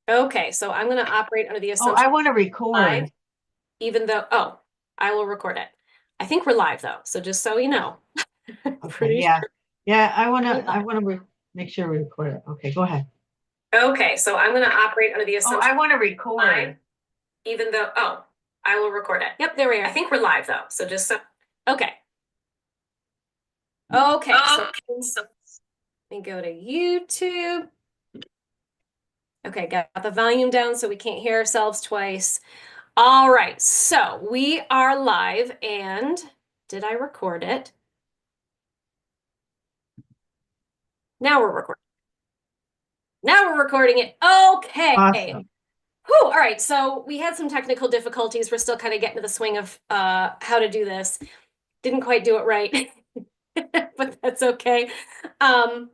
Okay, so I'm going to operate under the Oh, I assumption want to live, record. even though, oh, I will record it. I think we're live though, so just so you know, Okay, pretty yeah. sure Yeah, we're live. I want to make sure we record it. Okay, go ahead. Okay, so I'm going to operate under the Oh, assumption I want to live, record. even though, oh, I will record it. Yep, there we are. I think we're live though, so just so, okay. Okay, so Okay, so let me go to YouTube. Okay, got the volume down so we can't hear ourselves twice. All right, so we are live, and did I record it? Now we're recording. Now we're recording it. Okay. awesome. Whew, all right, so we had some technical difficulties. We're still kind of getting to the swing of how to do this. Didn't quite do it right, but that's okay. Um,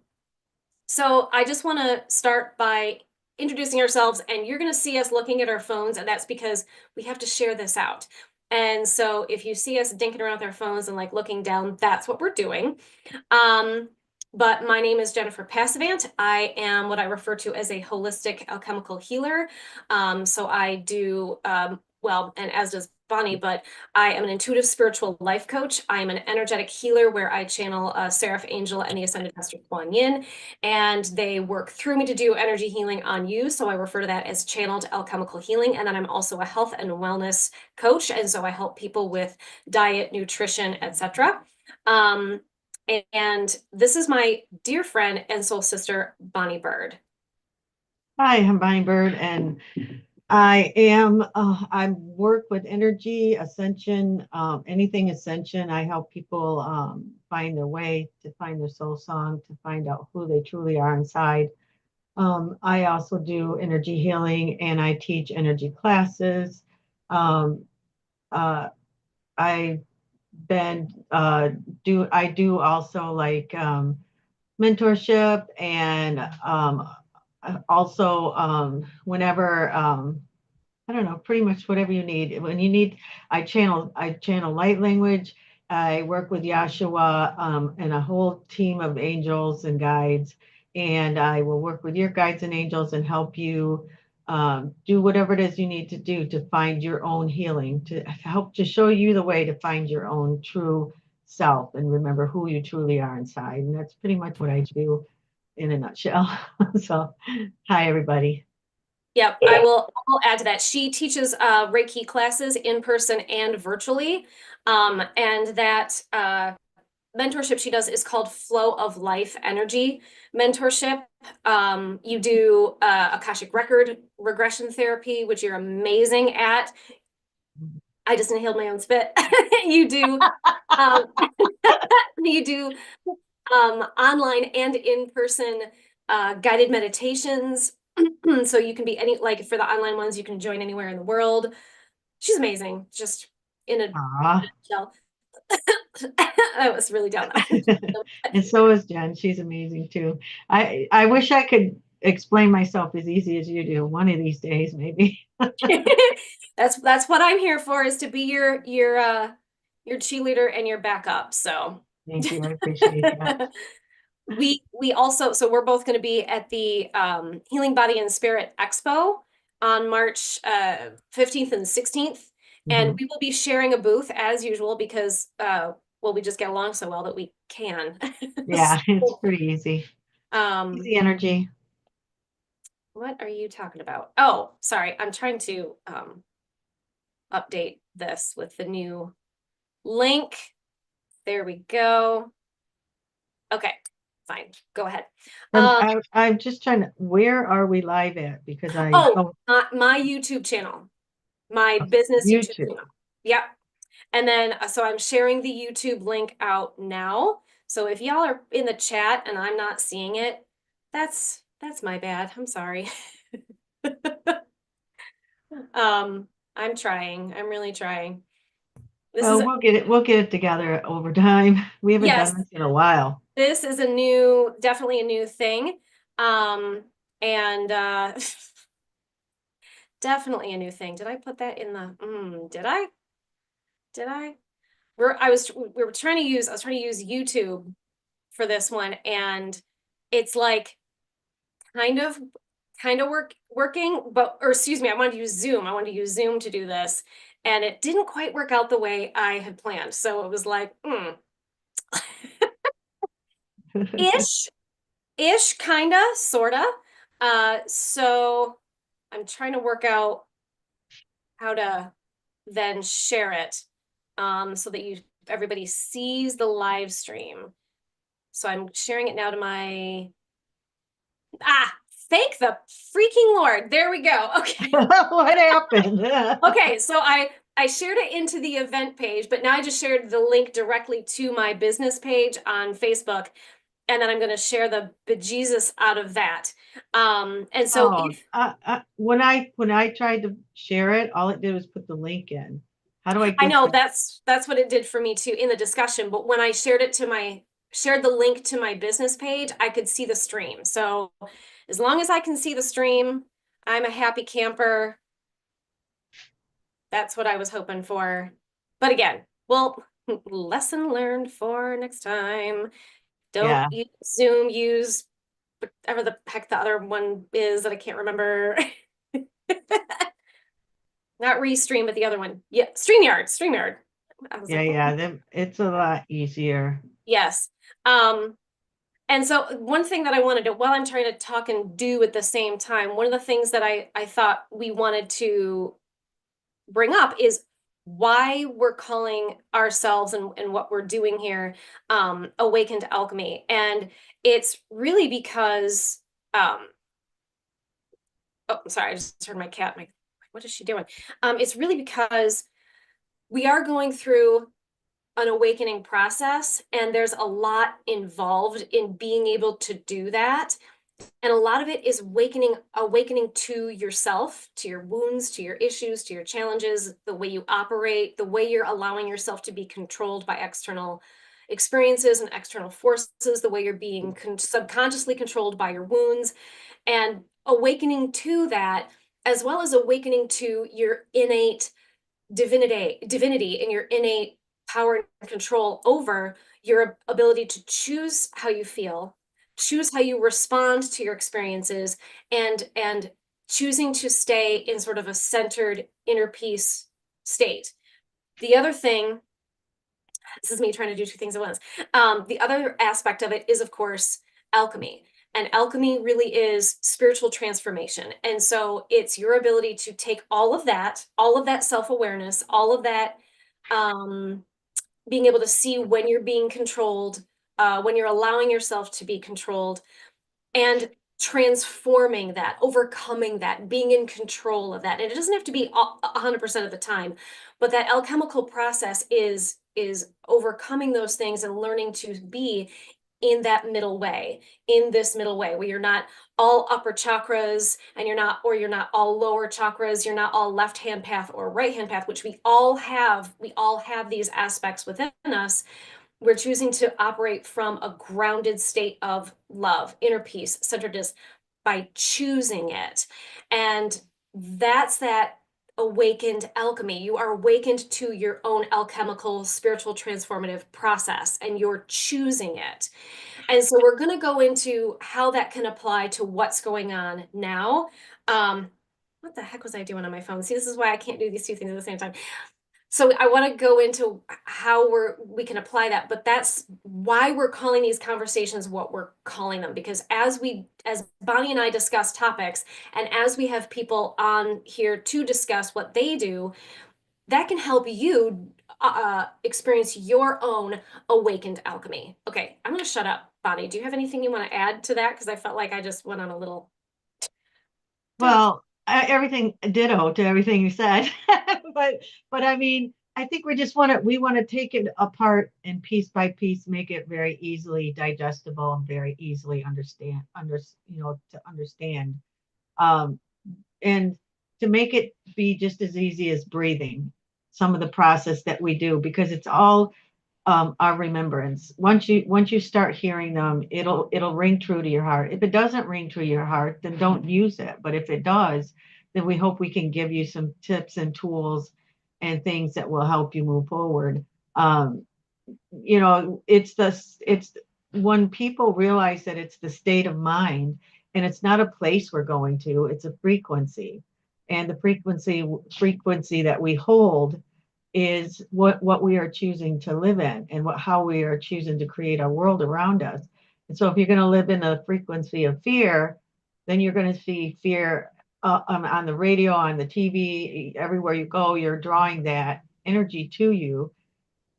so I just want to start by introducing ourselves, and you're going to see us looking at our phones, and that's because we have to share this out. And so if you see us dinking around with our phones and like looking down, that's what we're doing. Um, but my name is Jennifer Passavant. I am what I refer to as a holistic alchemical healer. So I do, well, and as does Bonnie, but I am an intuitive spiritual life coach. I am an energetic healer where I channel Seraph Angel and the Ascended Master Kuan Yin, and they work through me to do energy healing on you. So I refer to that as channeled alchemical healing. And then I'm also a health and wellness coach. And so I help people with diet, nutrition, etc. Um, and this is my dear friend and soul sister, Bonnie Burd. Hi, I'm Burd, and I work with energy, ascension, anything ascension. I help people find their way, to find their soul song, to find out who they truly are inside. I also do energy healing and I teach energy classes. Um, uh, I been do I do also like mentorship and also whenever I don't know, pretty much whatever you need. When you need, I channel light language. I work with Yahshua and a whole team of angels and guides, and I will work with your guides and angels and help you do whatever it is you need to do to find your own healing, to help to show you the way to find your own true self and remember who you truly are inside. And that's pretty much what I do in a nutshell. So, hi everybody. Yep, I will add to that. She teaches Reiki classes in person and virtually. And that mentorship she does is called Flow of Life Energy Mentorship. You do Akashic Record regression therapy, which you're amazing at. I just inhaled my own spit. You do um, you do online and in-person guided meditations. So you can be any, like for the online ones, you can join anywhere in the world. She's amazing, just in a Ah. nutshell. I was really down And so is Jen. She's amazing too. I wish I could explain myself as easy as you do. One of these days, maybe. that's what I'm here for, is to be your cheerleader and your backup. So Thank you. I appreciate that. we also, so we're both going to be at the Healing Body and Spirit Expo on March 15th and 16th, and Hmm. we will be sharing a booth as usual because well, we just get along so well that we can. Yeah, it's So, pretty easy. um Easy energy. what are you talking about? Oh, sorry, I'm trying to update this with the new link. There we go. Okay, fine, go ahead. And um I'm just trying to, where are we live at? Because oh, oh, my YouTube channel, my business YouTube YouTube. channel. Yep. And then, so I'm sharing the YouTube link out now. So if y'all are in the chat and I'm not seeing it, that's my bad. I'm sorry. Um, I'm trying. I'm really trying. This is Well, we'll get it together over time. We haven't yes, done this in a while. this is a new, definitely a new thing. Um, and definitely a new thing. Did I put that in the did I? Did I? We were trying to use, I was trying to use YouTube for this one, and it's like kind of kind of working, but, or excuse me, I wanted to use Zoom. I wanted to use Zoom to do this, and it didn't quite work out the way I had planned. So it was like, ish, kinda, sorta. So I'm trying to work out how to then share it, so that everybody sees the live stream. So I'm sharing it now to my, thank the freaking Lord. There we go. Okay. What happened? Okay, so I shared it into the event page, but now I just shared the link directly to my business page on Facebook, and then I'm going to share the bejesus out of that. And so Oh, if when I tried to share it, all it did was put the link in. How do I I get know that? that's what it did for me too in the discussion, but when I shared the link to my business page, I could see the stream. So as long as I can see the stream, I'm a happy camper. That's what I was hoping for. But again, well, lesson learned for next time. Don't Yeah, use Zoom, use whatever the heck the other one is that I can't remember. Not Restream, but the other one. Yeah, StreamYard. I was like, yeah. It's a lot easier. yes. And so one thing that I wanted to, while I'm trying to talk and do at the same time, one of the things that I thought we wanted to bring up is why we're calling ourselves and what we're doing here, awakened alchemy. And it's really because, oh, sorry, I just heard my cat. What is she doing? It's really because we are going through an awakening process, and there's a lot involved in being able to do that. And a lot of it is awakening to yourself, to your wounds, to your issues, to your challenges, the way you operate, the way you're allowing yourself to be controlled by external experiences and external forces, the way you're being subconsciously controlled by your wounds, and awakening to that, as well as awakening to your innate divinity and your innate power and control over your ability to choose how you feel, choose how you respond to your experiences, and choosing to stay in sort of a centered inner peace state. The other thing, this is me trying to do two things at once. The other aspect of it is, of course, alchemy. And alchemy really is spiritual transformation. And so it's your ability to take all of that self-awareness, all of that, being able to see when you're being controlled, when you're allowing yourself to be controlled, and transforming that, overcoming that, being in control of that. And it doesn't have to be 100% of the time, but that alchemical process is overcoming those things and learning to be in that middle way, in this middle way where you're not all upper chakras and you're not all lower chakras, you're not all left hand path or right hand path, which we all have these aspects within us. We're choosing to operate from a grounded state of love, inner peace, centeredness, by choosing it. And that's that awakened alchemy. You are awakened to your own alchemical, spiritual, transformative process, and you're choosing it. And so we're going to go into how that can apply to what's going on now. What the heck was I doing on my phone? See, this is why I can't do these two things at the same time. So I want to go into how we can apply that, but that's why we're calling these conversations what we're calling them. Because as Bonnie and I discuss topics, and as we have people on here to discuss what they do, that can help you experience your own awakened alchemy. Okay, I'm going to shut up. Bonnie, do you have anything you want to add to that? Because I felt like I just went on a little. Well, everything ditto to everything you said, but I mean, I think we want to take it apart and piece by piece, make it very easily digestible and very easily to understand, um, and to make it be just as easy as breathing. Some of the process that we do, because it's all our remembrance. Once you start hearing them, it'll ring true to your heart. If it doesn't ring true to your heart, then don't use it. But if it does, then we hope we can give you some tips and tools and things that will help you move forward. Um, it's when people realize that it's the state of mind And it's not a place we're going to, it's a frequency. And the frequency that we hold is what we are choosing to live in, and how we are choosing to create our world around us. And so if you're going to live in a frequency of fear, then you're going to see fear on the radio, on the TV, everywhere you go, you're drawing that energy to you,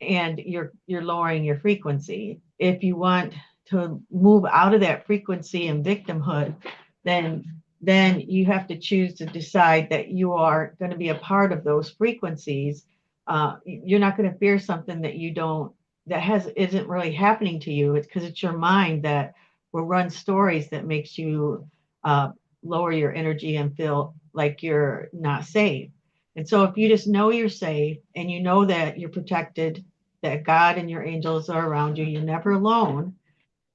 and you're lowering your frequency. If you want to move out of that frequency and victimhood, then you have to choose to decide that you are going to be a part of those frequencies. You're not going to fear something that you don't, that has isn't really happening to you. It's because it's your mind that will run stories that makes you uh, lower your energy and feel like you're not safe. And so if you just know you're safe, and you know that you're protected, that God and your angels are around you, you're never alone,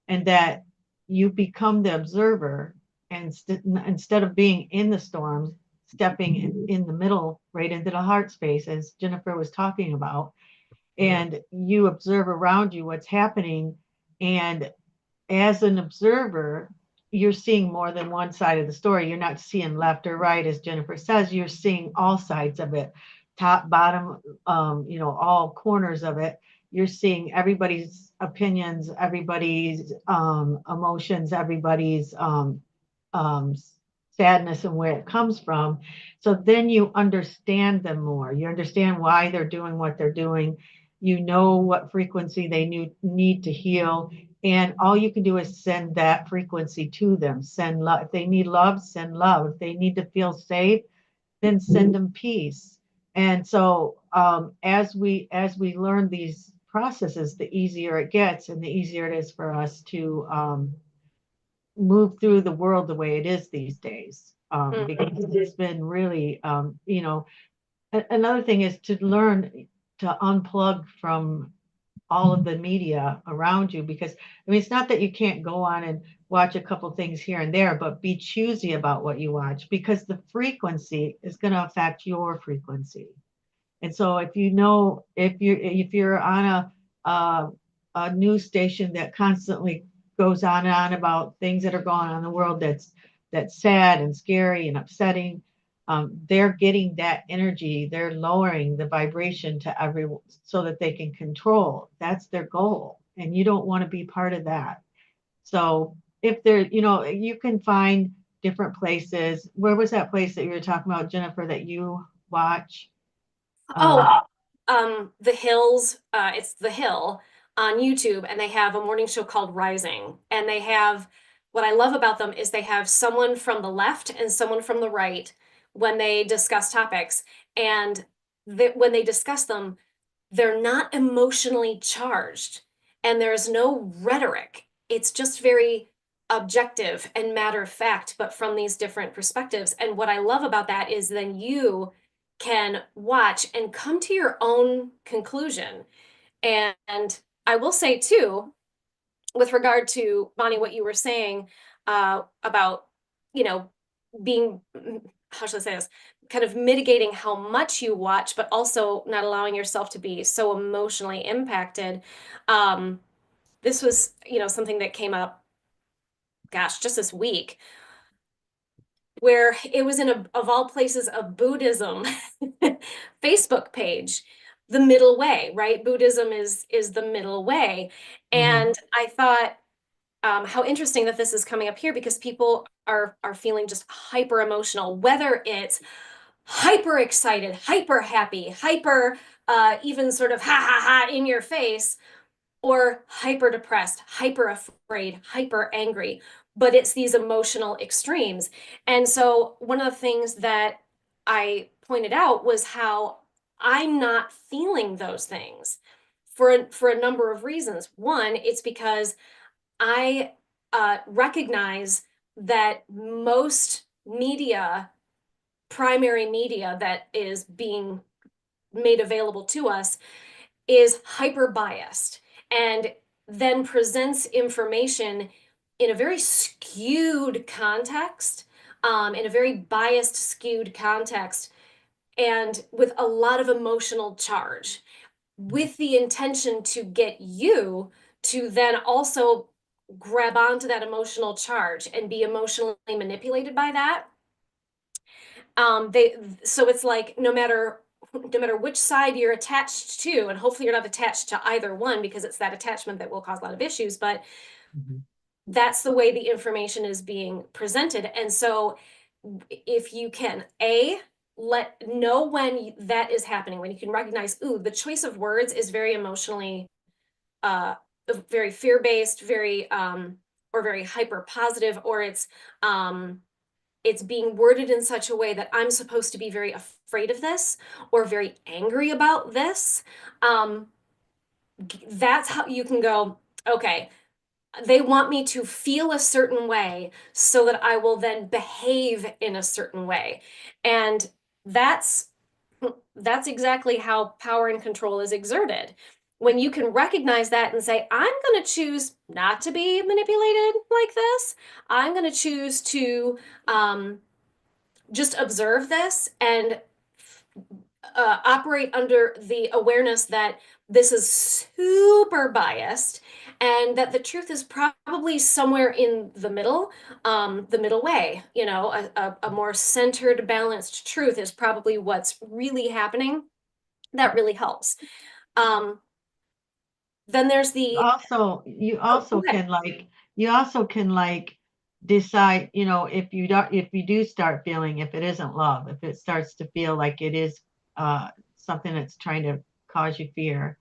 and that you become the observer, and instead of being in the storms, stepping in the middle, right into the heart space, as Jennifer was talking about, and you observe around you what's happening. And as an observer, you're seeing more than one side of the story. You're not seeing left or right, as Jennifer says. You're seeing all sides of it, top, bottom, all corners of it. You're seeing everybody's opinions, everybody's emotions, everybody's um, sadness, and where it comes from. So then you understand them more. You understand why they're doing what they're doing. You know what frequency they need to heal, and all you can do is send that frequency to them. Send love. If they need love, send love. If they need to feel safe, then send them peace. And so as we learn these processes, the easier it gets, and the easier it is for us to move through the world the way it is these days. Because it's been really, another thing is to learn to unplug from all of the media around you. Because I mean, it's not that you can't go on and watch a couple things here and there, but be choosy about what you watch, because the frequency is going to affect your frequency. And so if you know, if you're on a news station that constantly goes on and on about things that are going on in the world, that's sad and scary and upsetting, they're getting that energy. They're lowering the vibration to everyone so that they can control. That's their goal, and you don't want to be part of that. So if there, you can find different places. Where was that place that you were talking about, Jennifer, that you watch? Oh, Um, The Hills, it's The Hill on YouTube, and they have a morning show called Rising. And they have, what I love about them is they have someone from the left and someone from the right when they discuss topics. And when they discuss them, they're not emotionally charged, and there's no rhetoric. It's just very objective and matter of fact, but from these different perspectives. And what I love about that is then you can watch and come to your own conclusion. And I will say too, with regard to Bonnie, what you were saying about, you know, being, how should I say this, kind of mitigating how much you watch, but also not allowing yourself to be so emotionally impacted. Um, this was, something that came up, gosh, just this week, where it was in of all places, a Buddhism Facebook page, the middle way, right? Buddhism is the middle way. mhm. And I thought, how interesting that this is coming up here, because people are feeling just hyper emotional, whether it's hyper excited, hyper happy, hyper even sort of ha ha ha in your face, or hyper depressed, hyper afraid, hyper angry. But it's these emotional extremes. And so one of the things that I pointed out was how I'm not feeling those things for a number of reasons. One, it's because I recognize that most media, primary media that is being made available to us, is hyper biased and then presents information in a very skewed context, in a very biased, skewed context, and with a lot of emotional charge, with the intention to get you to then also grab onto that emotional charge and be emotionally manipulated by that. They so it's like no matter which side you're attached to, and hopefully you're not attached to either one because it's that attachment that will cause a lot of issues, but Mhm. that's the way the information is being presented. And so if you can let know when that is happening, when you can recognize, ooh, the choice of words is very emotionally uh very fear-based, very or very hyper positive, or it's being worded in such a way that I'm supposed to be very afraid of this or very angry about this. Um, that's how you can go, okay, they want me to feel a certain way so that I will then behave in a certain way. And that's that's exactly how power and control is exerted. When you can recognize that and say, I'm going to choose not to be manipulated like this. I'm going to choose to just observe this and operate under the awareness that this is super biased and that the truth is probably somewhere in the middle way. A more centered, balanced truth is probably what's really happening. That really helps. Um, then there's the, Also, you oh, go also ahead. can like, you also can like decide, if you do start feeling, if it isn't love, if it starts to feel like it is something that's trying to cause you fear,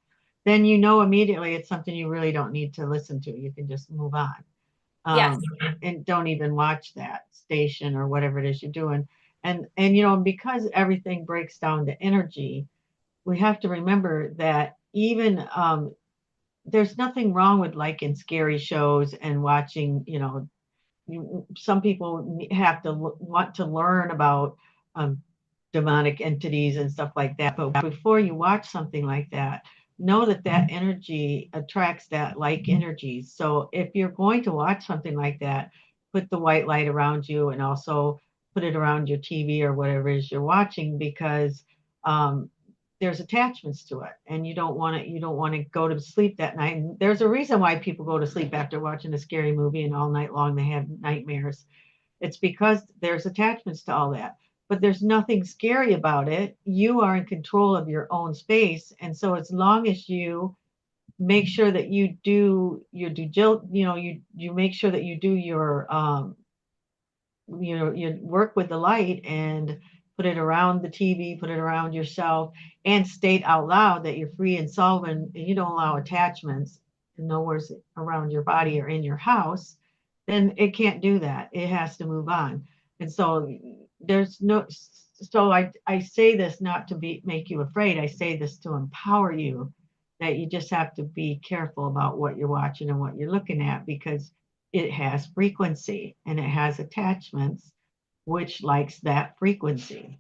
then you know immediately it's something you really don't need to listen to. You can just move on. Yes. um, and don't even watch that station or whatever it is you're doing. And because everything breaks down to energy, we have to remember that even there's nothing wrong with liking scary shows and watching, some people have to want to learn about um, demonic entities and stuff like that. But before you watch something like that, know that that energy attracts that like energies. So if you're going to watch something like that, put the white light around you and also put it around your TV or whatever it is you're watching, because um, there's attachments to it, and you don't want to go to sleep that night. And there's a reason why people go to sleep after watching a scary movie and all night long they have nightmares. It's because there's attachments to all that. But there's nothing scary about it. You are in control of your own space. And so as long as you make sure that you do your you make sure that you do your you work with the light and put it around the TV, put it around yourself, and state out loud that you're free and solvent and you don't allow attachments and nowhere's around your body or in your house, then it can't do that. It has to move on. And so there's no so I say this not to make you afraid. I say this to empower you, that you just have to be careful about what you're watching and what you're looking at, because it has frequency and it has attachments which likes that frequency.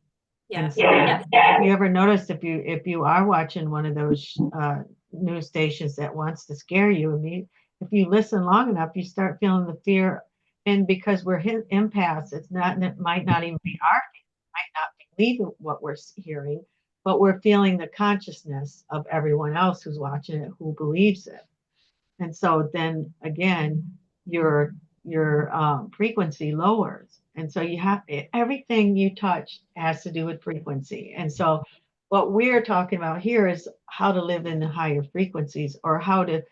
And Yes. so Yes. if you ever notice, if you are watching one of those news stations that wants to scare you, if you listen long enough, you start feeling the fear. And because we're empaths, it might not even be our fear, might not believe what we're hearing, but we're feeling the consciousness of everyone else who's watching it, who believes it. And so then again, your frequency lowers. And so you have everything you touch has to do with frequency. And so what we're talking about here is how to live in the higher frequencies, or how to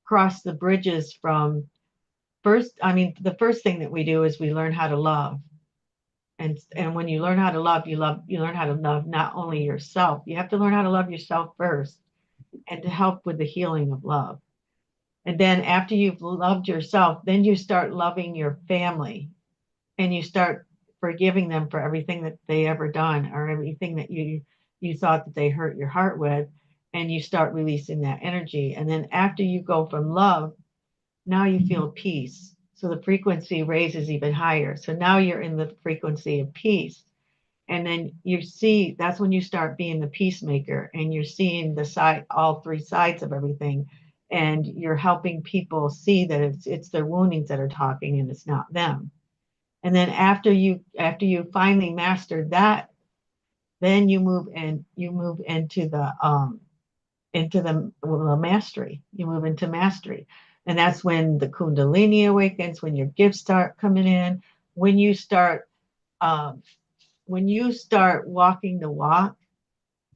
cross the bridges from first. I mean, the first thing that we do is we learn how to love. And when you learn how to love, you learn how to love not only yourself, you have to learn how to love yourself first, and to help with the healing of love. And then after you've loved yourself, then you start loving your family, and you start forgiving them for everything that they ever done, or everything that you thought that they hurt your heart with, and you start releasing that energy. And then after you go from love, now you feel peace. So the frequency raises even higher. So now you're in the frequency of peace. And then you see, that's when you start being the peacemaker, and you're seeing all three sides of everything, and you're helping people see that it's their woundings that are talking and it's not them. And then after you finally mastered that, then you move into the mastery. You move into mastery. And that's when the Kundalini awakens, when your gifts start coming in, when you start um, when you start walking the walk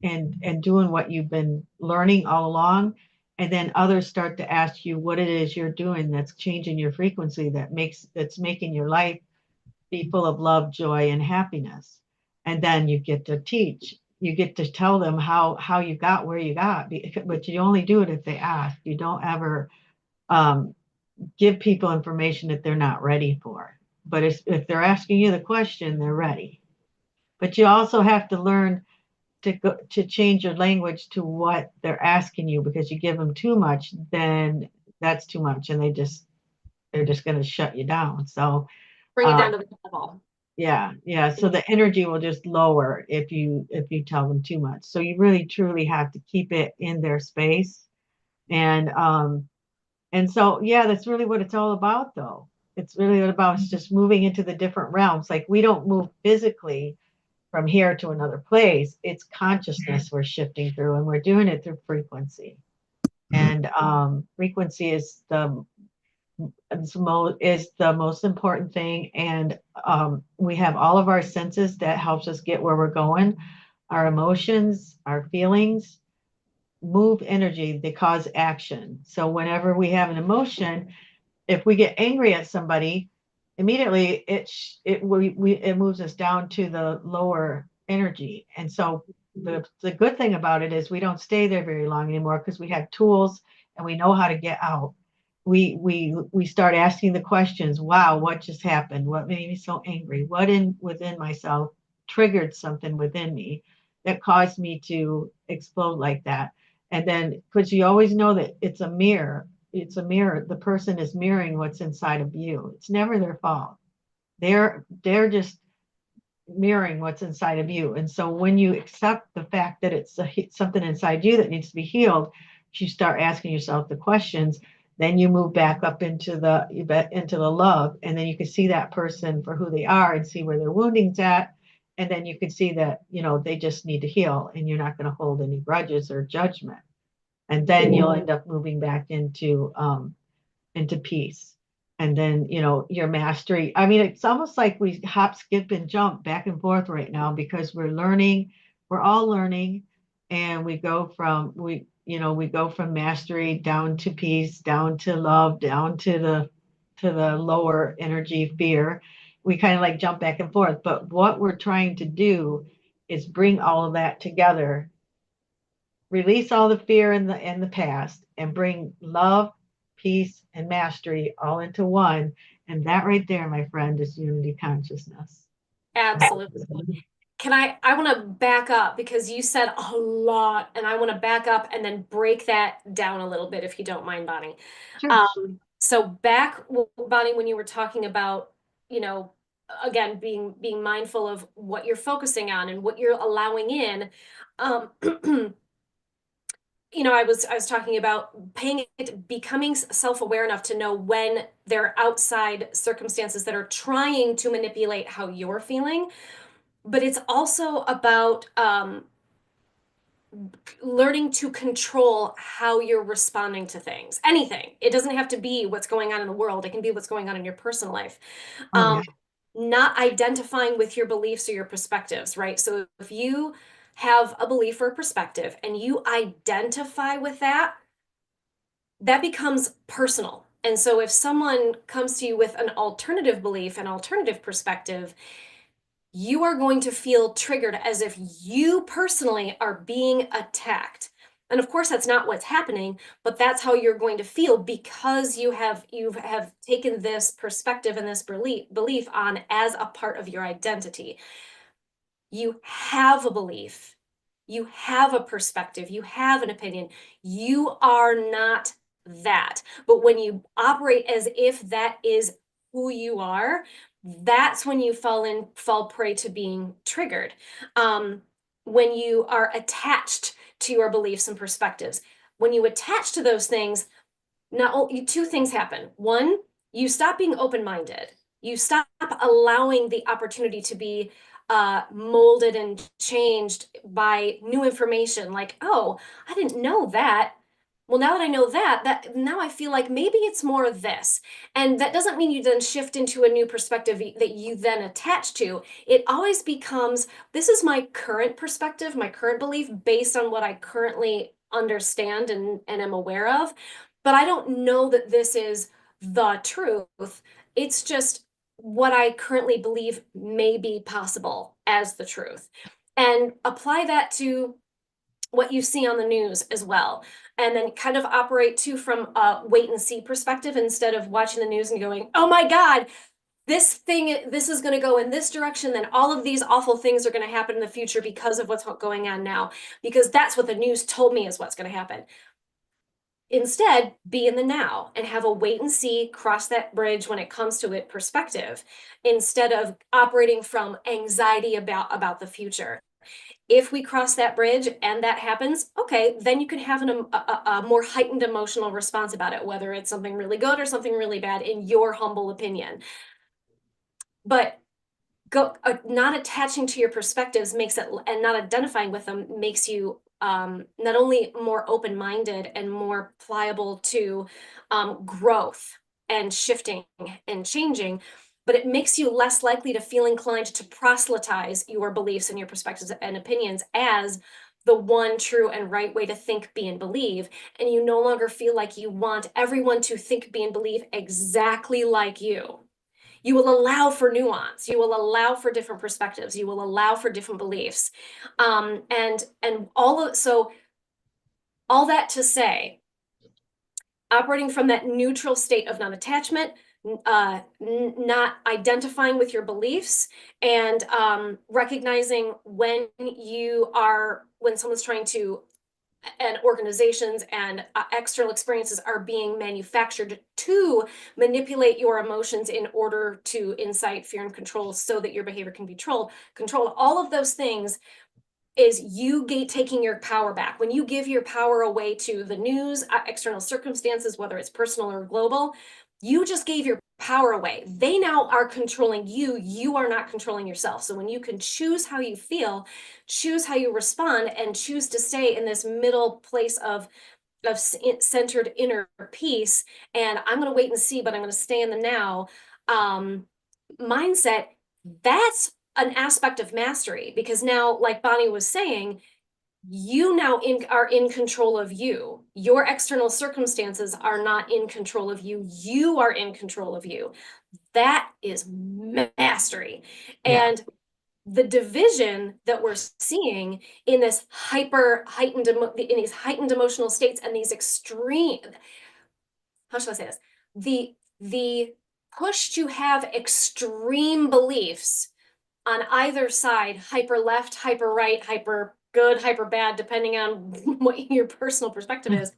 and doing what you've been learning all along, and then others start to ask you what it is you're doing that's changing your frequency, that's making your life be full of love, joy, and happiness. And then you get to teach. You get to tell them how you got where you got, but you only do it if they ask. You don't ever um, give people information that they're not ready for. But if they're asking you the question, they're ready. But you also have to learn to change your language to what they're asking you, because you give them too much, then that's too much, and they're just going to shut you down. So Bring it uh, down to the level. yeah, yeah. So the energy will just lower if you tell them too much. So you really truly have to keep it in their space. And so yeah, that's really what it's all about though. It's really what about it's just moving into the different realms. Like we don't move physically from here to another place. It's consciousness we're shifting through, and we're doing it through frequency. And frequency is the most important thing. And we have all of our senses that helps us get where we're going. Our emotions, our feelings move energy, they cause action. So whenever we have an emotion, if we get angry at somebody, immediately it moves us down to the lower energy. And so the good thing about it is we don't stay there very long anymore, because we have tools and we know how to get out. We start asking the questions. Wow, what just happened? What made me so angry? What in within myself triggered something within me that caused me to explode like that? And then, because you always know that it's a mirror. The person is mirroring what's inside of you. It's never their fault. They're just mirroring what's inside of you. And so when you accept the fact that something inside you that needs to be healed, you start asking yourself the questions. Then you move back up into the love, and then you can see that person for who they are and see where their wounding's at. And then you can see that they just need to heal, and you're not going to hold any grudges or judgment. And then you'll end up moving back into peace. And then your mastery, I mean, it's almost like we hop, skip, and jump back and forth right now, because we're all learning. And we go from mastery down to peace, down to love, down to the lower energy, fear. We kind of like jump back and forth, but what we're trying to do is bring all of that together, release all the fear in the past, and bring love, peace, and mastery all into one. And that right there, my friend, is unity consciousness. Absolutely. I want to back up because you said a lot, and I want to back up and then break that down a little bit if you don't mind, Bonnie. Sure. So back, Bonnie, when you were talking about, again, being mindful of what you're focusing on and what you're allowing in, um, I was talking about becoming self-aware enough to know when there are outside circumstances that are trying to manipulate how you're feeling. But it's also about learning to control how you're responding to things. Anything. It doesn't have to be what's going on in the world. It can be what's going on in your personal life. Oh yeah. Not identifying with your beliefs or your perspectives, right? So if you have a belief or a perspective and you identify with that, that becomes personal. And so if someone comes to you with an alternative belief, an alternative perspective, you are going to feel triggered as if you personally are being attacked. And of course, that's not what's happening, but that's how you're going to feel because you have taken this perspective and this belief on as a part of your identity. You have a belief, you have a perspective, you have an opinion. You are not that. But when you operate as if that is who you are, that's when you fall prey to being triggered. When you are attached to your beliefs and perspectives, when you attach to those things, not only two things happen. One, you stop being open-minded. You stop allowing the opportunity to be molded and changed by new information like, oh, I didn't know that. well, now that I know that now I feel like maybe it's more of this. And that doesn't mean you then shift into a new perspective that you then attach to. It always becomes, this is my current perspective, my current belief based on what I currently understand and am aware of. But I don't know that this is the truth. It's just what I currently believe may be possible as the truth. And apply that to what you see on the news as well. And then kind of operate too from a wait and see perspective instead of watching the news and going, oh my God, this is going to go in this direction. Then all of these awful things are going to happen in the future because of what's going on now, because that's what the news told me is what's going to happen. Instead, be in the now and have a wait and see, cross that bridge when it comes to it perspective, instead of operating from anxiety about the future. If we cross that bridge and that happens, okay, then you can have a more heightened emotional response about it, whether it's something really good or something really bad, in your humble opinion. But not attaching to your perspectives makes it, and not identifying with them makes you not only more open-minded and more pliable to growth and shifting and changing, but it makes you less likely to feel inclined to proselytize your beliefs and your perspectives and opinions as the one true and right way to think, be, and believe. And you no longer feel like you want everyone to think, be, and believe exactly like you. You will allow for nuance. You will allow for different perspectives. You will allow for different beliefs. And all that to say, operating from that neutral state of non-attachment, not identifying with your beliefs, and recognizing when someone's trying to, and organizations and external experiences are being manufactured to manipulate your emotions in order to incite fear and control so that your behavior can be controlled. All of those things is you taking your power back. When you give your power away to the news, external circumstances, whether it's personal or global, you just gave your power away. They now are controlling you. You are not controlling yourself. So when you can choose how you feel, choose how you respond, and choose to stay in this middle place of centered inner peace, and I'm going to wait and see, but I'm going to stay in the now mindset, that's an aspect of mastery, because now, like Bonnie was saying, you now are in control of you. Your external circumstances are not in control of you. You are in control of you. That is mastery. Yeah. And the division that we're seeing in this heightened in these heightened emotional states and these extreme, how should I say this? The push to have extreme beliefs on either side, hyper left, hyper right, hyper good, hyper bad, depending on what your personal perspective is.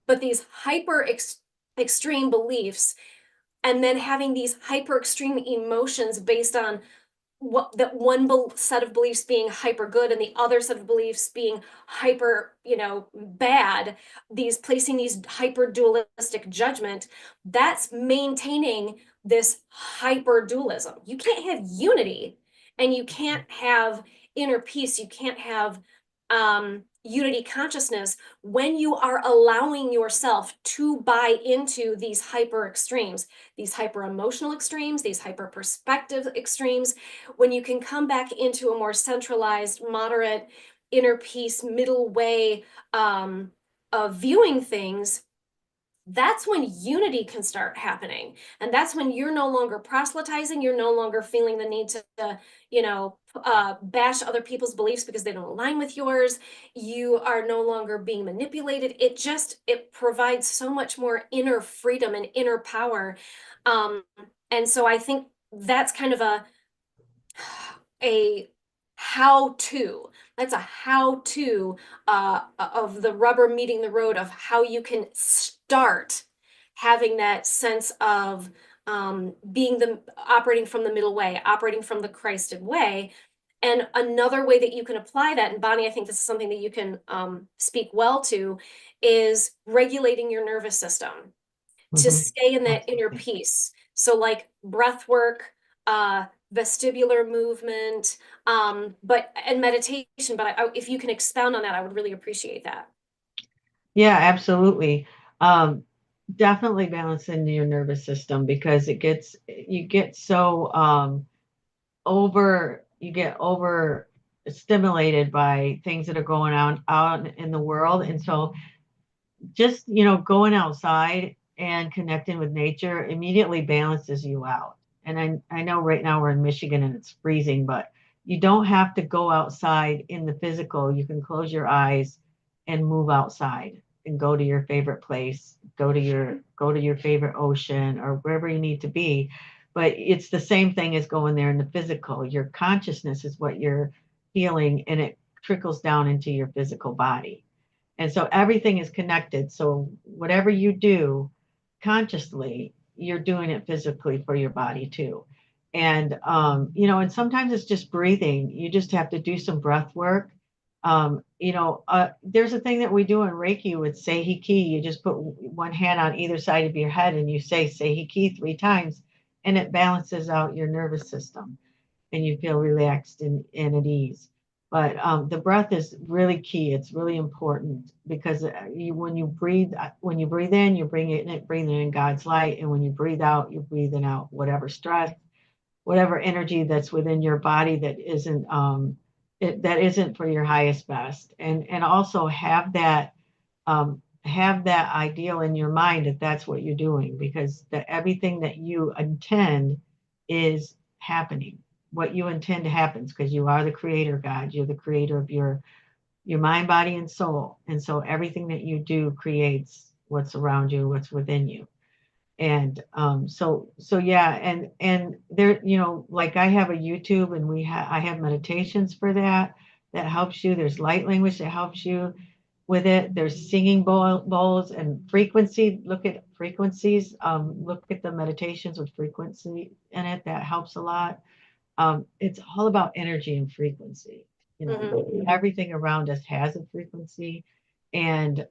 But these extreme beliefs, and then having these hyper extreme emotions based on what that one set of beliefs being hyper good and the other set of beliefs being hyper, bad, placing these hyper dualistic judgment, that's maintaining this hyper dualism. You can't have unity, and you can't have inner peace. You can't have unity consciousness when you are allowing yourself to buy into these hyper extremes, these hyper emotional extremes, these hyper perspective extremes. When you can come back into a more centralized, moderate, inner peace, middle way of viewing things, that's when unity can start happening. And that's when you're no longer proselytizing. You're no longer feeling the need to bash other people's beliefs because they don't align with yours. You are no longer being manipulated. It provides so much more inner freedom and inner power. And so I think that's kind of a how-to. That's a how-to of the rubber meeting the road of how you can start having that sense of operating from the middle way, operating from the Christed way. And another way that you can apply that, and Bonnie, I think this is something that you can speak well to, is regulating your nervous system to stay in that inner peace. So like breath work, vestibular movement, and meditation. But if you can expound on that, I would really appreciate that. Yeah, absolutely. Um, Definitely balancing your nervous system because you get so you get over stimulated by things that are going on out in the world. And so just, going outside and connecting with nature immediately balances you out. And I know right now we're in Michigan and it's freezing, but you don't have to go outside in the physical. You can close your eyes and move outside and go to your favorite place, go to your favorite ocean or wherever you need to be. But it's the same thing as going there in the physical. Your consciousness is what you're feeling, and it trickles down into your physical body. And so everything is connected. So whatever you do consciously, you're doing it physically for your body too. And and sometimes it's just breathing. You just have to do some breath work. There's a thing that we do in Reiki with Seiki. You just put one hand on either side of your head and you say Seiki 3 times, and it balances out your nervous system and you feel relaxed and at ease. But the breath is really key. It's really important because when you breathe in, you're breathing in God's light, and when you breathe out, you're breathing out whatever stress, whatever energy that's within your body that isn't for your highest best. And also have that ideal in your mind that that's what you're doing, because everything that you intend is happening. What you intend happens because you are the creator, God. You're the creator of your mind, body, and soul. And so everything that you do creates what's around you, what's within you. And so yeah, and there, like I have a YouTube, and I have meditations for that helps you. There's light language that helps you with it. There's singing bowls and frequency. Look at frequencies. Look at the meditations with frequency in it. That helps a lot. It's all about energy and frequency. Everything around us has a frequency, and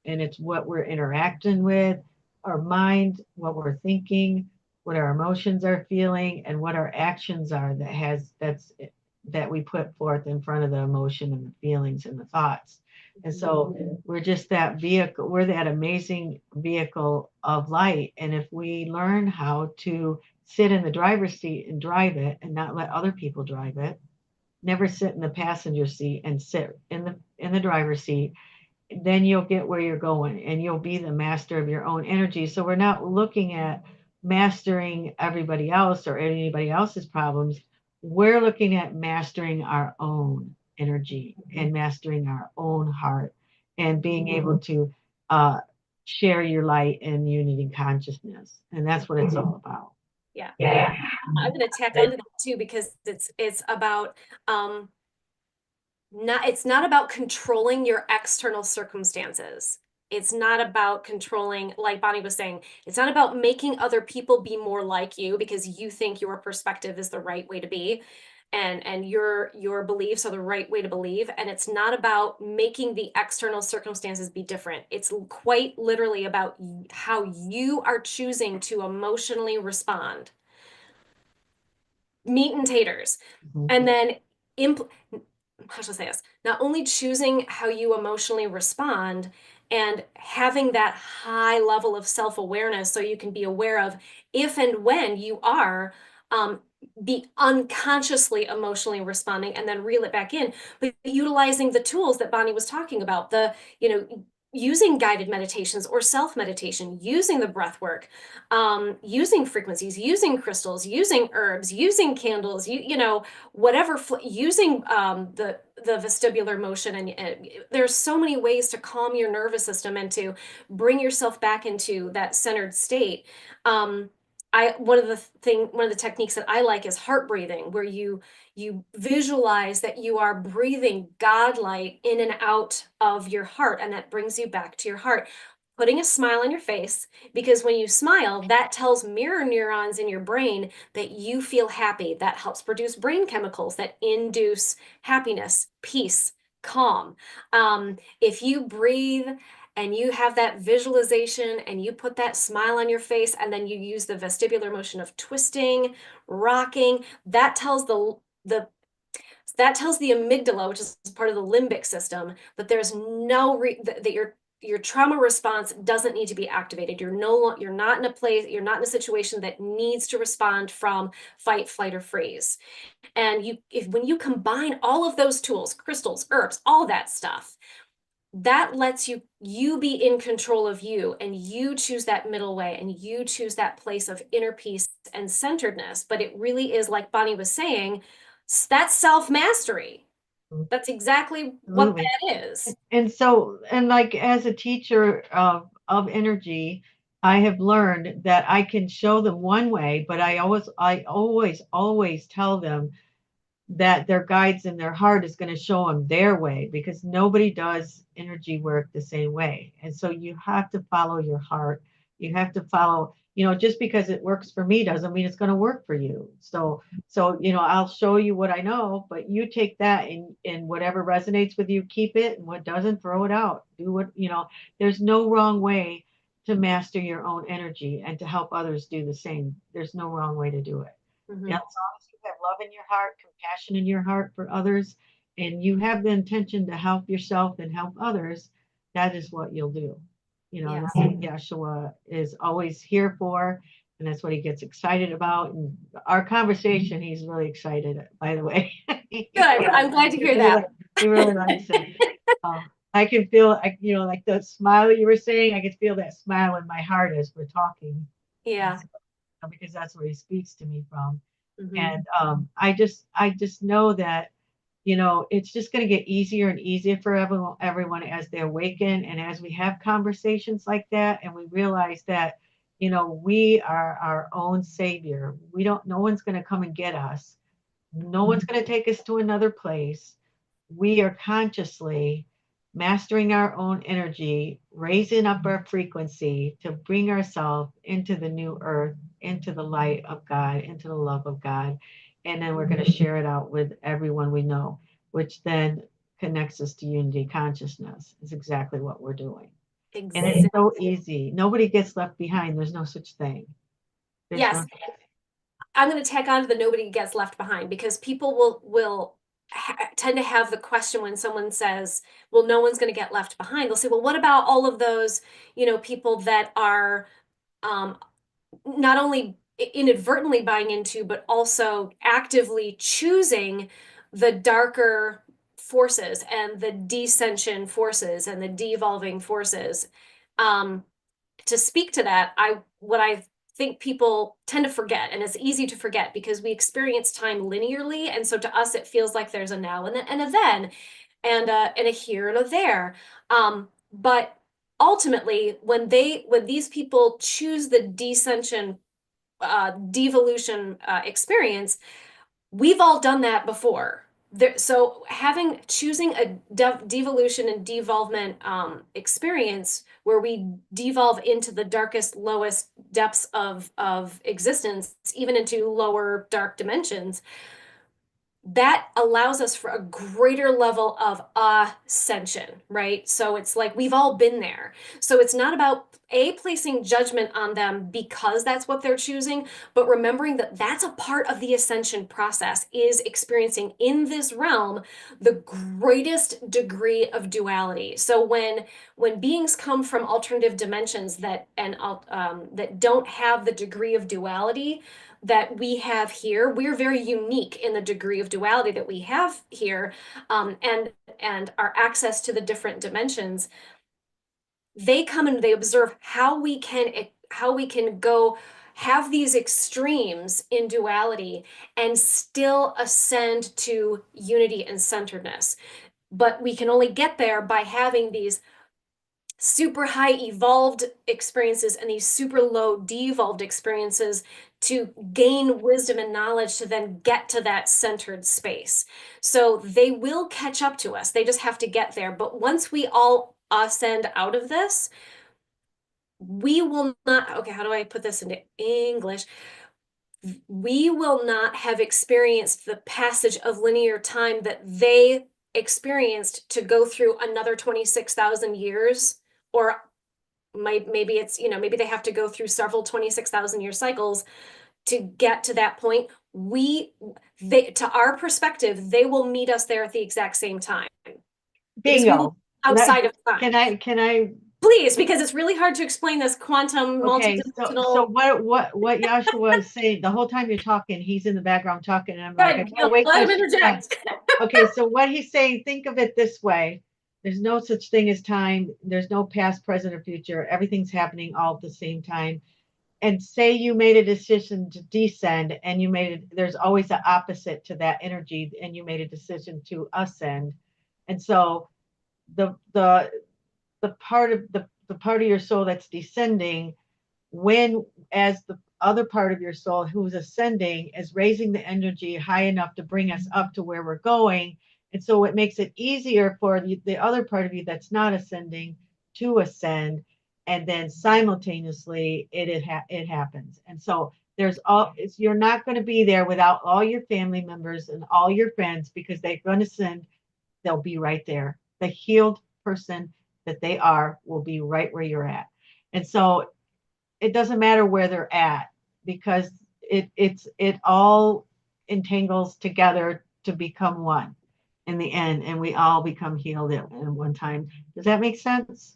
it's what we're interacting with, our mind, what we're thinking, what our emotions are feeling, and what our actions are that we put forth in front of the emotion and the feelings and the thoughts. And so we're just that vehicle, we're that amazing vehicle of light. And if we learn how to sit in the driver's seat and drive it and not let other people drive it, never sit in the passenger seat and sit in the driver's seat, then you'll get where you're going and you'll be the master of your own energy. So we're not looking at mastering everybody else or anybody else's problems. We're looking at mastering our own energy and mastering our own heart and being able to uh, share your light and unity consciousness. And that's what it's all about. Yeah. I'm going to tack onto that too, because it's about it's not about controlling your external circumstances. It's not about controlling, like Bonnie was saying, it's not about making other people be more like you because you think your perspective is the right way to be, and your beliefs are the right way to believe. And it's not about making the external circumstances be different. It's quite literally about how you are choosing to emotionally respond. Meat and taters. Mhm. And then impl- how should I say this? Not only choosing how you emotionally respond and having that high level of self-awareness so you can be aware of if and when you are be unconsciously emotionally responding and then reel it back in, but utilizing the tools that Bonnie was talking about, using guided meditations or self-meditation, using the breath work, using frequencies, using crystals, using herbs, using candles, whatever, using the vestibular motion, and there's so many ways to calm your nervous system and to bring yourself back into that centered state. One of the techniques that I like is heart breathing, where you visualize that you are breathing God light in and out of your heart, and that brings you back to your heart, putting a smile on your face, because when you smile, that tells mirror neurons in your brain that you feel happy. That helps produce brain chemicals that induce happiness, peace, calm. If you breathe and you have that visualization and you put that smile on your face, and then you use the vestibular motion of twisting, rocking, that tells the amygdala, which is part of the limbic system, that there's no that you're your trauma response doesn't need to be activated. You're not in a place, you're not in a situation that needs to respond from fight, flight, or freeze. And when you combine all of those tools, crystals, herbs, all that stuff, that lets you be in control of you, and you choose that middle way, and you choose that place of inner peace and centeredness. But it really is, like Bonnie was saying, that's self-mastery. That's exactly what Absolutely. that is. And so, and like as a teacher of energy, I have learned that I can show them one way, but I always tell them that their guides in their heart is going to show them their way, because nobody does energy work the same way. And so you have to follow your heart. You have to follow, just because it works for me doesn't mean it's going to work for you. So, I'll show you what I know, but you take that, and whatever resonates with you, keep it, and what doesn't, throw it out. Do what, there's no wrong way to master your own energy and to help others do the same. There's no wrong way to do it. Yeah, Mhm. as long as you have love in your heart, compassion in your heart for others, and you have the intention to help yourself and help others, that is what you'll do. And that's Yes. what Yeshua is always here for, and that's what he gets excited about. And our conversation, he's really excited, by the way. Good. he, I'm glad to hear really, that. he really likes it. I can feel, like the smile that you were saying, I can feel that smile in my heart as we're talking. And Yeah. so, because that's where he speaks to me from. Hmm. And I just know that, it's just going to get easier and easier for everyone as they awaken, and as we have conversations like that, and we realize that, we are our own savior. No one's going to come and get us. No one's going to take us to another place. We are consciously mastering our own energy, raising up our frequency to bring ourselves into the new earth, into the light of God, into the love of God. And then we're going to share it out with everyone we know, which then connects us to unity consciousness. Is exactly what we're doing. And it's Exactly. so easy. Nobody gets left behind. There's no such thing. There's no. Yes. I'm going to tack on to the nobody gets left behind, because people will tend to have the question when someone says, well, no one's going to get left behind. They'll say, well, what about all of those, people that are um, not only inadvertently buying into, but also actively choosing the darker forces and the descension forces and the devolving forces. Um, to speak to that, what I think people tend to forget, and it's easy to forget because we experience time linearly, and so to us it feels like there's a now and a then, and a here and a there. But ultimately, when these people choose the descension, devolution experience, we've all done that before. So choosing a devolution and devolvement experience where we devolve into the darkest, lowest depths of existence, even into lower dark dimensions, that allows us for a greater level of ascension, right? So it's like we've all been there. So it's not about placing judgment on them because that's what they're choosing, but remembering that that's a part of the ascension process, is experiencing in this realm the greatest degree of duality. So when beings come from alternative dimensions that don't have the degree of duality that we have here, we're very unique in the degree of duality that we have here, and our access to the different dimensions. They come and they observe how we can go have these extremes in duality and still ascend to unity and centeredness. But we can only get there by having these super high evolved experiences and these super low devolved experiences to gain wisdom and knowledge to then get to that centered space. So they will catch up to us. They just have to get there. But once we all ascend out of this, we will not, okay, how do I put this into English? We will not have experienced the passage of linear time that they experienced to go through another 26,000 years, or maybe it's, maybe they have to go through several 26,000 year cycles to get to that point. To our perspective, they will meet us there at the exact same time because we will Bingo. be outside of Can time. I Please, because it's really hard to explain this quantum Okay, so multidimensional. what Yashua is saying the whole time you're talking, he's in the background talking, and I'm like, I Good, gotta wait let till him she's done. interject. Okay, so what he's saying, think of it this way. There's no such thing as time. There's no past, present, or future. Everything's happening all at the same time. And say you made a decision to descend and you made it, there's always an opposite to that energy, and you made a decision to ascend. And so the the the part of your soul that's descending, when as the other part of your soul who's ascending is raising the energy high enough to bring us up to where we're going. And so it makes it easier for the other part of you that's not ascending to ascend. And then simultaneously it happens. And so there's all you're not going to be there without all your family members and all your friends, because they're going to ascend. They'll be right there. The healed person that they are will be right where you're at. And so it doesn't matter where they're at, because it all entangles together to become one in the end, and we all become healed at one time. Does that make sense? I was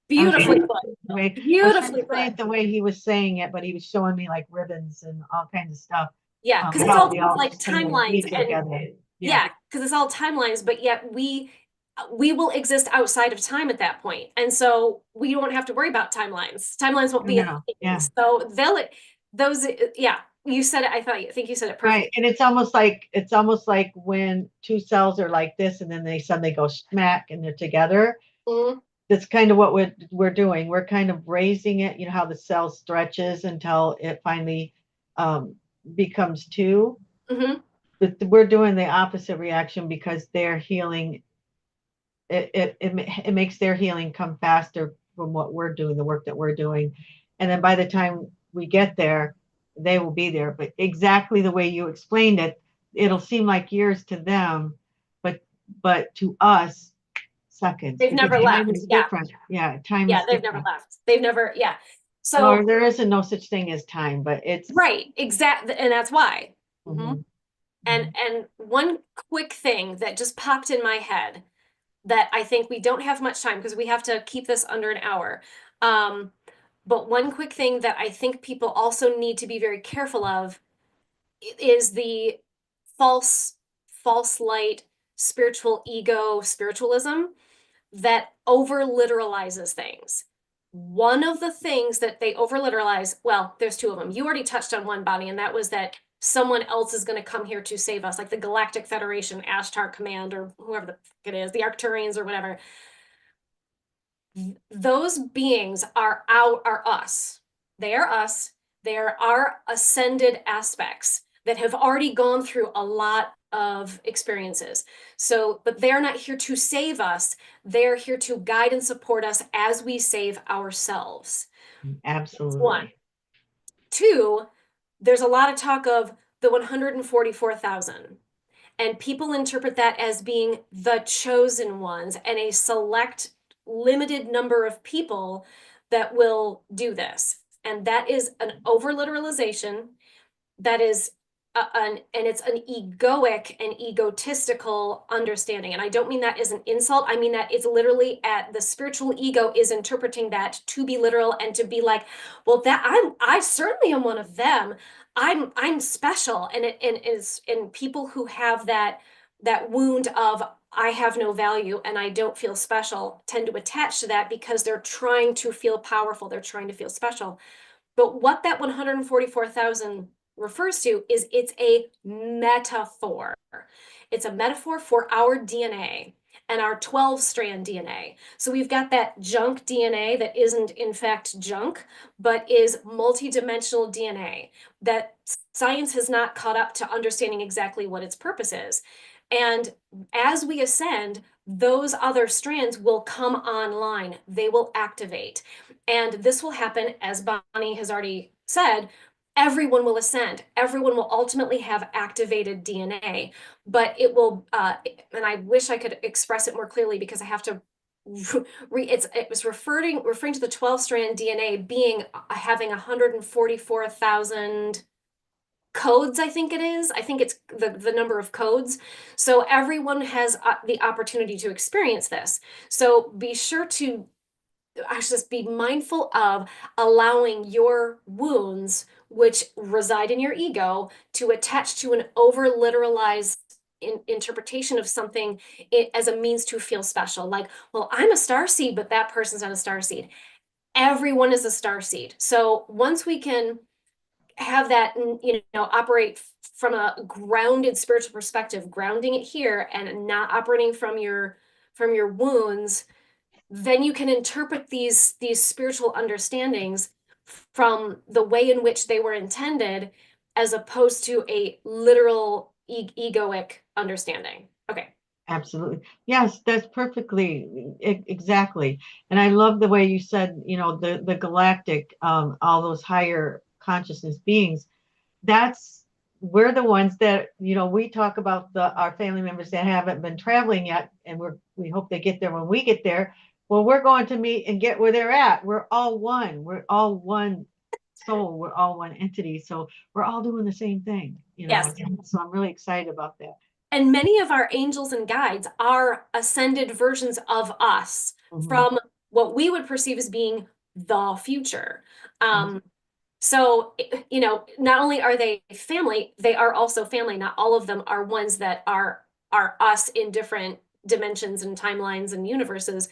Beautifully trying to put. the way I was trying Beautifully to say put. it the way he was saying it, but he was showing me like ribbons and all kinds of stuff. Yeah, because it's How all we sort of all like just kind of timelines, weave and together. Yeah. yeah, because it's all timelines, but yet we will exist outside of time at that point. And so we don't have to worry about timelines. Timelines won't be a No. thing. Yeah. So those, yeah, you said it. I think you said it Right. perfectly. And it's almost like when two cells are like this and then they suddenly go smack and they're together. Mhm, That's kind of what we're doing. We're kind of raising it, you know, how the cell stretches until it finally um, becomes two. mhm. But we're doing the opposite reaction because they're healing. It makes their healing come faster from what we're doing, the work that we're doing. And then by the time we get there, they will be there. But exactly the way you explained it, it'll seem like years to them, but to us, seconds, They've because never time left. is Yeah, different. Yeah, time yeah, is they've never different. left. They've never, yeah. Or So, there isn't no such thing as time, but it's right, exact, and that's why. Mhm. mhm, And mhm. one quick thing that just popped in my head that I think we don't have much time because we have to keep this under an hour. Um, but one quick thing that I think people also need to be very careful of is the false, false light, spiritual ego, spiritualism that over literalizes things. One of the things that they over literalize, well, there's two of them. You already touched on one, Bonnie, and that was that someone else is going to come here to save us, like the Galactic Federation, Ashtar Command, or whoever the fuck it is, the Arcturians or whatever. Those beings are us. They are us. They are our ascended aspects that have already gone through a lot of experiences. So, but they're not here to save us. They're here to guide and support us as we save ourselves. That's one. Absolutely. Two, there's a lot of talk of the 144,000. And people interpret that as being the chosen ones and a select, limited number of people that will do this. And that is an over literalization. That is and it's an egoic and egotistical understanding. And I don't mean that as an insult. I mean that it's literally at the spiritual ego is interpreting that to be literal and to be like, well, that I certainly am one of them. I'm special. And it is, and people who have that wound of I have no value and I don't feel special tend to attach to that because they're trying to feel powerful. They're trying to feel special. But what that 144,000 refers to is it's a metaphor. It's a metaphor for our DNA and our 12-strand DNA. So we've got that junk DNA that isn't in fact junk, but is multidimensional DNA that science has not caught up to understanding exactly what its purpose is. And as we ascend, those other strands will come online, they will activate. And this will happen, as Bonnie has already said, everyone will ascend. Everyone will ultimately have activated DNA, but it will, and I wish I could express it more clearly because I have to it was referring to the 12-strand DNA being having 144,000 codes, I think it is. I think it's the number of codes. So everyone has the opportunity to experience this. So be sure to I should just be mindful of allowing your wounds, which reside in your ego, to attach to an over literalized interpretation of something as a means to feel special. Like, well, I'm a star seed, but that person's not a star seed. Everyone is a star seed. So once we can have that, operate from a grounded spiritual perspective, grounding it here and not operating from your wounds, then you can interpret these spiritual understandings from the way in which they were intended, as opposed to a literal egoic understanding. Okay. Absolutely. Yes, that's perfectly exactly. And I love the way you said, the galactic, all those higher consciousness beings. That's We're the ones that, we talk about our family members that haven't been traveling yet, and we hope they get there when we get there. Well, we're going to meet and get where they're at. We're all one. We're all one soul. We're all one entity. So we're all doing the same thing, Yes. So I'm really excited about that. And many of our angels and guides are ascended versions of us Mhm. from what we would perceive as being the future. Yes. So, not only are they family, they are also family. Not all of them are ones that are us in different dimensions and timelines and universes,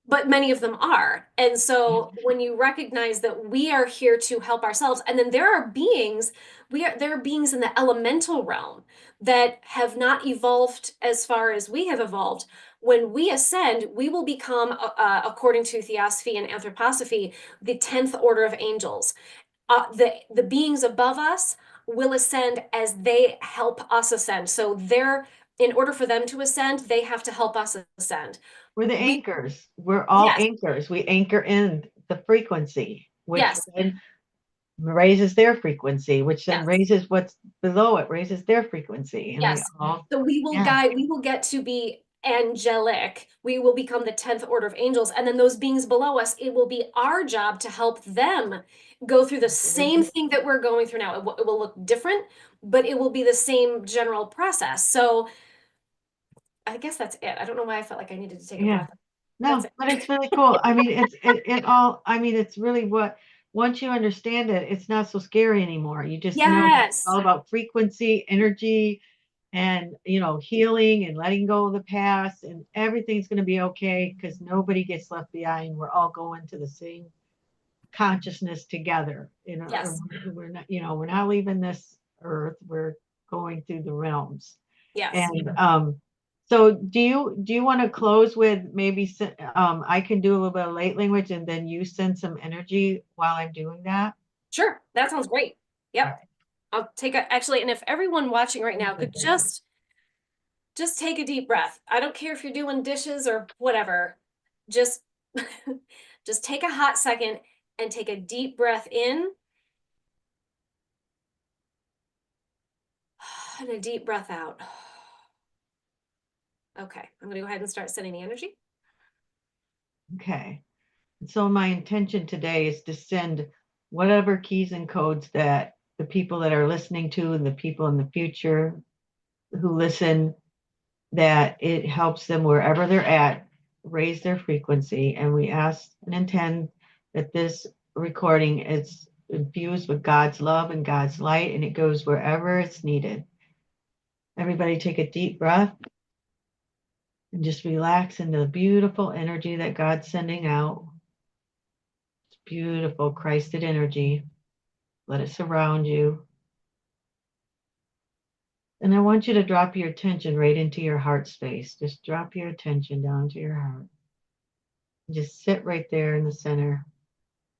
but many of them are. And so when you recognize that we are here to help ourselves, and then there are beings in the elemental realm that have not evolved as far as we have evolved. When we ascend, we will become, according to theosophy and anthroposophy, the 10th order of angels. The beings above us will ascend as they help us ascend. So in order for them to ascend, they have to help us ascend. We're the We anchors. We're all Yes, anchors. We anchor in the frequency, which yes, then raises their frequency, which then yes, raises what's below it, raises their frequency. And we yes. all, So yeah, we will get to be angelic. We will become the 10th order of angels. And then those beings below us, it will be our job to help them go through the same absolutely. thing that we're going through now. It will look different, but it will be the same general process. So I guess that's it. I don't know why I felt like I needed to take a Yeah. breath. That's No, it. but it's really cool. I mean, it all, I mean, it's really once you understand it, it's not so scary anymore. You just know that it's Yes. all about frequency, energy, and, healing and letting go of the past, and everything's going to be okay because nobody gets left behind. We're all going to the same consciousness together. Yes. We're not, we're not leaving this earth. We're going through the realms. Yes. And so do you want to close with maybe I can do a little bit of light language and then you send some energy while I'm doing that? Sure. That sounds great. All Yep. I'll take actually, and if everyone watching right now could right. just take a deep breath. I don't care if you're doing dishes or whatever. Just just take a hot second and take a deep breath in and a deep breath out. Okay, I'm gonna go ahead and start sending the energy. Okay. So my intention today is to send whatever keys and codes that the people that are listening to and the people in the future who listen, that it helps them wherever they're at raise their frequency. And we ask and intend that this recording is infused with God's love and God's light, and it goes wherever it's needed. Everybody take a deep breath and just relax into the beautiful energy that God's sending out. It's beautiful, Christed energy. Let it surround you. And I want you to drop your attention right into your heart space. Just drop your attention down to your heart. Just sit right there in the center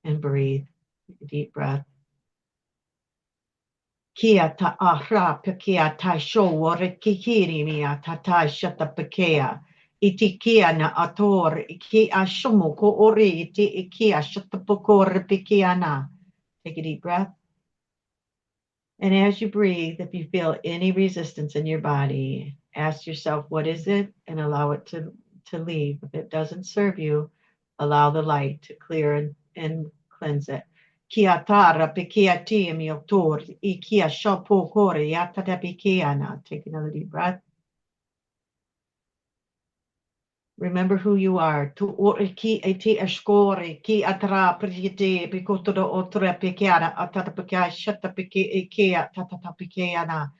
and breathe. Take a deep breath. Kia ta ahra pekia ta showore kikiri mia ta ta shata pekia. Iti kia na ator iki ashomo ko ori iti ikia shata pokor pekia na. Take a deep breath. And as you breathe, if you feel any resistance in your body, ask yourself, what is it? And allow it to leave. If it doesn't serve you, allow the light to clear and cleanse it. Kia tara pikia tia miotor, ikia shapo kore yatata pikia na. Take another deep breath. Remember who you are. Tu ore ki e te escore, ki atra prite, pikoto do otra pekiara, atata pekia, shata peke e kea, tatata pekiana.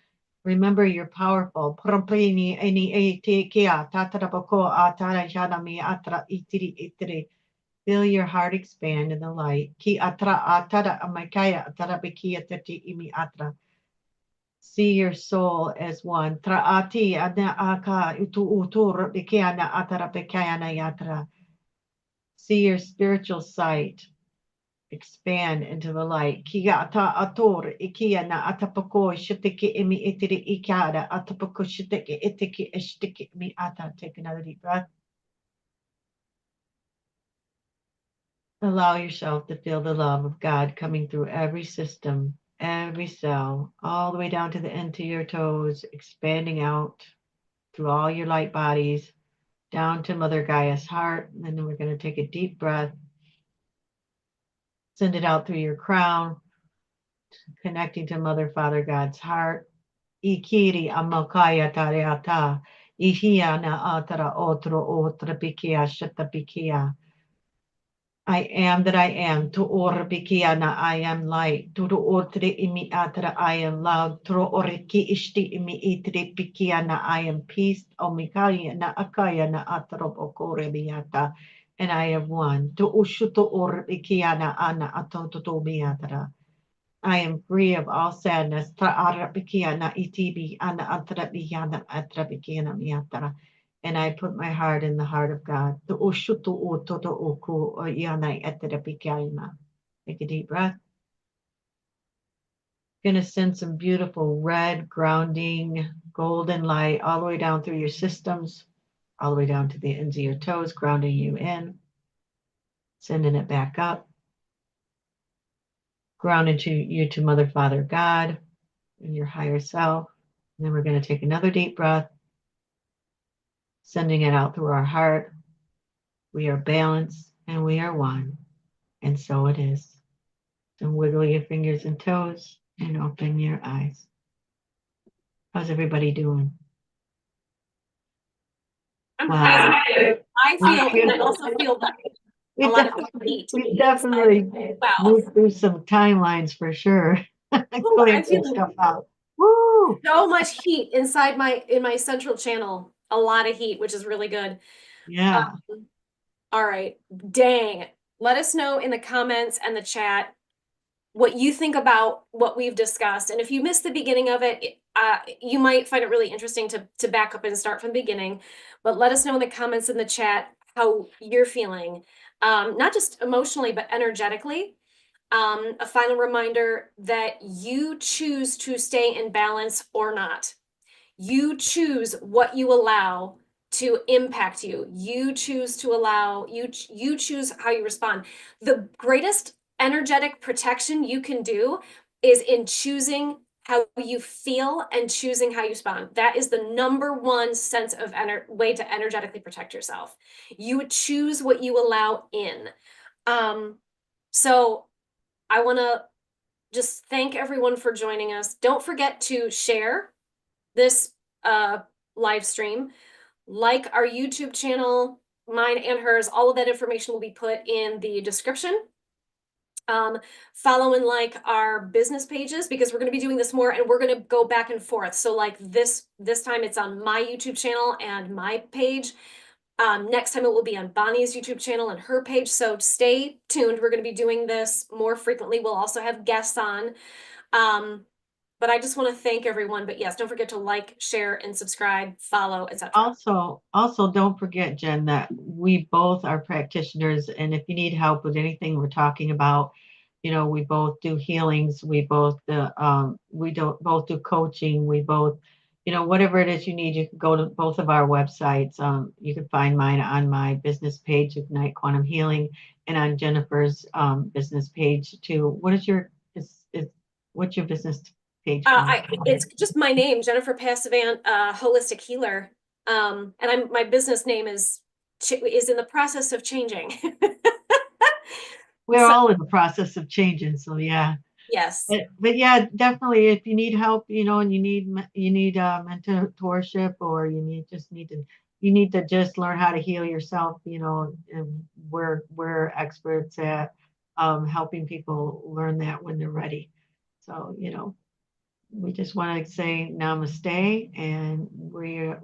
Remember you're powerful. Prompini eni e te kea, tatata poko, atara jana mi atra itiri itiri. Feel your heart expand in the light. Ki atra atara amakaya, atara pekia tati imi atra. See your soul as one. Traati ana aka utu utur bikiana atara bikayana yatra. See your spiritual sight expand into the light. Kia ata ator ikia na atapako shitiki imi itiri ikada atapako shitiki itiki ishtiki mi ata. Take another deep breath. Allow yourself to feel the love of God coming through every system, every cell, all the way down to the end of your toes, expanding out through all your light bodies, down to Mother Gaia's heart. And then we're going to take a deep breath, send it out through your crown, connecting to Mother Father God's heart. Ikiri amakaya tareata, ihia na atara otro otra pikia shata pikia. I am that I am. To ora bikiana, I am light. To otre imi atra, I am loud. To oriki ishti imi itre bikiana, I am peace. Omikaya na akaya na atrop okore biata. And I have one. To ushuto or bikiana ana atoto biatra. I am free of all sadness. Ta ara bikiana itibi ana atra bikiana atra bikiana miatra. And I put my heart in the heart of God. Take a deep breath. Going to send some beautiful red, grounding, golden light all the way down through your systems, all the way down to the ends of your toes, grounding you in, sending it back up, grounding you to Mother, Father, God, and your higher self. And then we're going to take another deep breath, sending it out through our heart. We are balanced and we are one. And so it is. And wiggle your fingers and toes and open your eyes. How's everybody doing? I'm Wow. tired. I also feel that a lot of heat. We definitely moved through some timelines for sure. Cleared some stuff out. Woo! So much heat inside in my central channel. A lot of heat, which is really good. Yeah. All right. Dang. Let us know in the comments and the chat what you think about what we've discussed. And if you missed the beginning of it, you might find it really interesting to back up and start from the beginning. But let us know in the comments in the chat how you're feeling, not just emotionally, but energetically. A final reminder that you choose to stay in balance or not. You choose what you allow to impact you. You choose to allow, you choose how you respond. The greatest energetic protection you can do is in choosing how you feel and choosing how you respond. That is the number one sense of way to energetically protect yourself. You would choose what you allow in. So I want to just thank everyone for joining us. Don't forget to share this live stream, like our YouTube channel, mine and hers. All of that information will be put in the description. Follow and like our business pages, because we're going to be doing this more and we're going to go back and forth. So like this time it's on my YouTube channel and my page. Next time it will be on Bonnie's YouTube channel and her page. So stay tuned. We're going to be doing this more frequently. We'll also have guests on. But I just want to thank everyone. But yes, don't forget to like, share, and subscribe, follow, etc. Also, don't forget, Jen, that we both are practitioners, and if you need help with anything we're talking about, we both do healings. We both both do coaching. We both, whatever it is you need, you can go to both of our websites. You can find mine on my business page, Ignite Quantum Healing, and on Jennifer's business page too. What's your business page? It's just my name, Jennifer Passavant, holistic healer. And my business name is in the process of changing. We're all in the process of changing, so yeah. Yes, But yeah, definitely if you need help, and you need mentorship, or you need to just learn how to heal yourself, and we're experts at helping people learn that when they're ready. So, we just want to say namaste, and we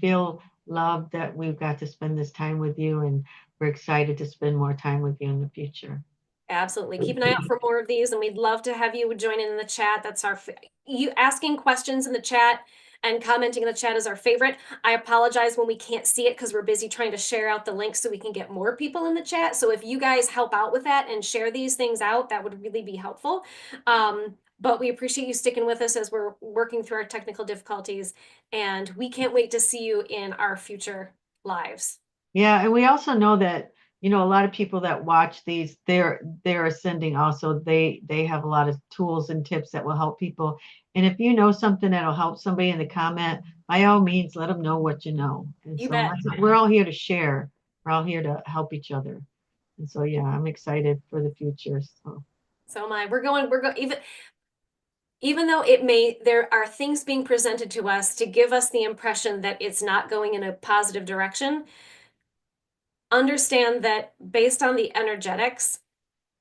feel loved that we've got to spend this time with you, and we're excited to spend more time with you in the future. absolutely. Keep an eye out for more of these, and we'd love to have you join in the chat. That's you asking questions in the chat and commenting in the chat is our favorite. I apologize when we can't see it because we're busy trying to share out the links so we can get more people in the chat. So if you guys help out with that and share these things out, that would really be helpful. But we appreciate you sticking with us as we're working through our technical difficulties, and we can't wait to see you in our future lives. Yeah, and we also know that, a lot of people that watch these, they're ascending also. They have a lot of tools and tips that will help people. And if you know something that'll help somebody in the comment, by all means, let them know what you know. And You so bet. we're all here to share. We're all here to help each other. And so yeah, I'm excited for the future. So So am I. We're going, even though there are things being presented to us to give us the impression that it's not going in a positive direction, understand that based on the energetics,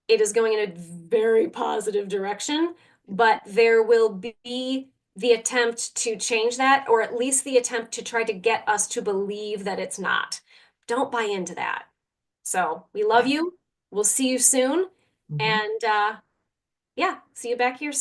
it is going in a very positive direction, but there will be the attempt to change that, or at least the attempt to try to get us to believe that it's not. Don't buy into that. So we love yeah. you. We'll see you soon. Mhm. And yeah, see you back here soon.